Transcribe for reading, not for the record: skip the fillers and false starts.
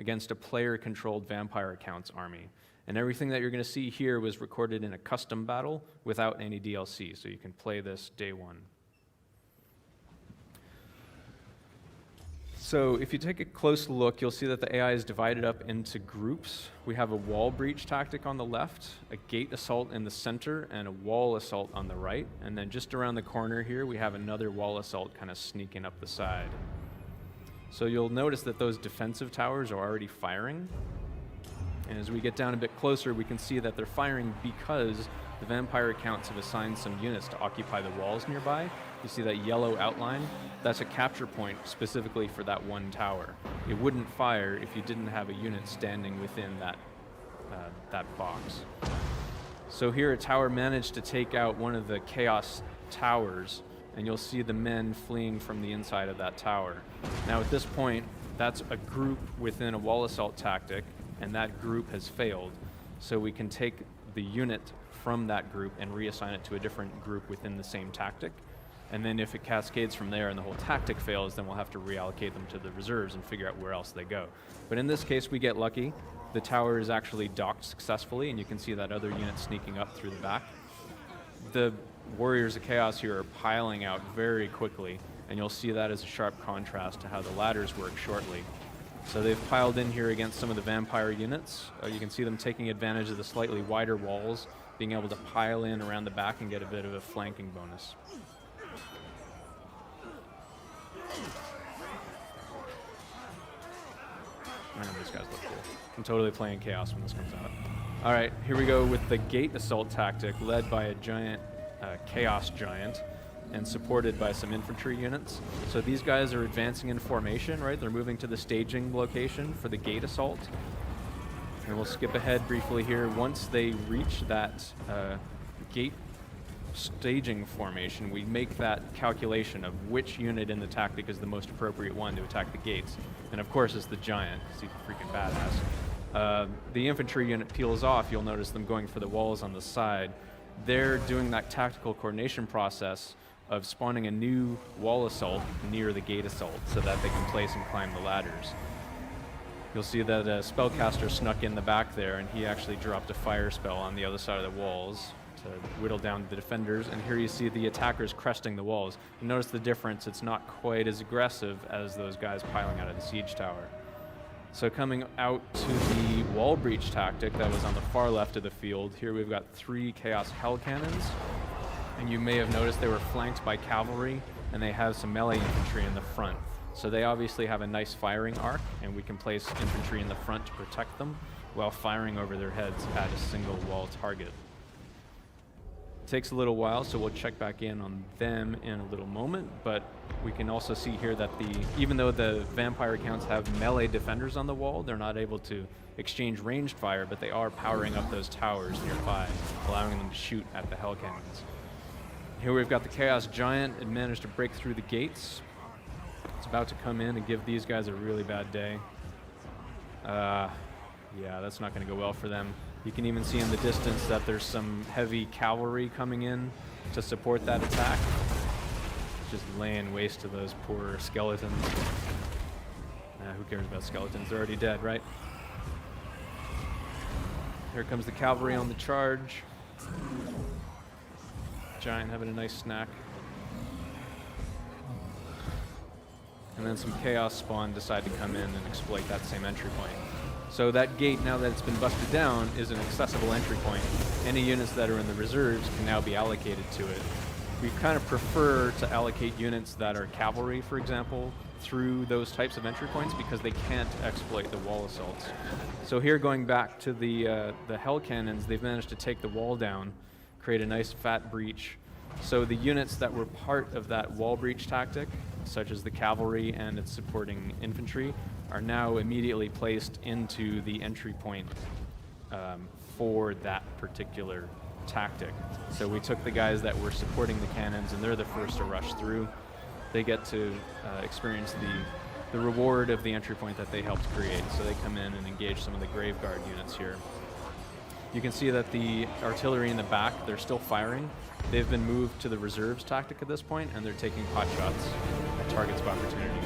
against a player-controlled vampire count's army. And everything that you're going to see here was recorded in a custom battle without any DLC, so you can play this day one. So if you take a close look, you'll see that the AI is divided up into groups. We have a wall breach tactic on the left, a gate assault in the center, and a wall assault on the right. And then just around the corner here, we have another wall assault kind of sneaking up the side. So you'll notice that those defensive towers are already firing. And as we get down a bit closer, we can see that they're firing because the vampire counts have assigned some units to occupy the walls nearby. You see that yellow outline? That's a capture point specifically for that one tower. It wouldn't fire if you didn't have a unit standing within that box. So here a tower managed to take out one of the chaos towers, and you'll see the men fleeing from the inside of that tower. Now at this point, that's a group within a wall assault tactic, and that group has failed. So we can take the unit from that group and reassign it to a different group within the same tactic. And then if it cascades from there and the whole tactic fails, then we'll have to reallocate them to the reserves and figure out where else they go. But in this case, we get lucky. The tower is actually docked successfully, and you can see that other unit sneaking up through the back. The Warriors of Chaos here are piling out very quickly, and you'll see that as a sharp contrast to how the ladders work shortly. So they've piled in here against some of the vampire units. You can see them taking advantage of the slightly wider walls, being able to pile in around the back and get a bit of a flanking bonus. Man, these guys look cool. I'm totally playing Chaos when this comes out. All right, here we go with the gate assault tactic led by a giant Chaos Giant and supported by some infantry units. So these guys are advancing in formation, right? They're moving to the staging location for the gate assault. And we'll skip ahead briefly here. Once they reach that gate staging formation, we make that calculation of which unit in the tactic is the most appropriate one to attack the gates. And of course it's the giant, because he's freaking badass. The infantry unit peels off. You'll notice them going for the walls on the side. They're doing that tactical coordination process of spawning a new wall assault near the gate assault so that they can place and climb the ladders. You'll see that a spellcaster snuck in the back there, and he actually dropped a fire spell on the other side of the walls to whittle down the defenders. And here you see the attackers cresting the walls. You notice the difference, it's not quite as aggressive as those guys piling out of the siege tower. So coming out to the wall breach tactic that was on the far left of the field, here we've got 3 Chaos Hell Cannons. And you may have noticed they were flanked by cavalry, and they have some melee infantry in the front. So they obviously have a nice firing arc, and we can place infantry in the front to protect them while firing over their heads at a single wall target. It takes a little while, so we'll check back in on them in a little moment, but we can also see here that even though the vampire counts have melee defenders on the wall, they're not able to exchange ranged fire, but they are powering up those towers nearby, allowing them to shoot at the Hell Cannons. Here we've got the Chaos Giant. It managed to break through the gates. It's about to come in and give these guys a really bad day. Yeah, that's not going to go well for them. You can even see in the distance that there's some heavy cavalry coming in to support that attack. Just laying waste to those poor skeletons. Who cares about skeletons? They're already dead, right? Here comes the cavalry on the charge. Giant having a nice snack. And then some Chaos Spawn decide to come in and exploit that same entry point. So that gate, now that it's been busted down, is an accessible entry point. Any units that are in the reserves can now be allocated to it. We kind of prefer to allocate units that are cavalry, for example, through those types of entry points because they can't exploit the wall assaults. So here, going back to the Hell Cannons, they've managed to take the wall down, create a nice fat breach. So the units that were part of that wall breach tactic, such as the cavalry and its supporting infantry, are now immediately placed into the entry point for that particular tactic. So we took the guys that were supporting the cannons, and they're the first to rush through. They get to experience the reward of the entry point that they helped create. So they come in and engage some of the Grave Guard units here. You can see that the artillery in the back, they're still firing. They've been moved to the reserves tactic at this point, and they're taking pot shots at targets of opportunity.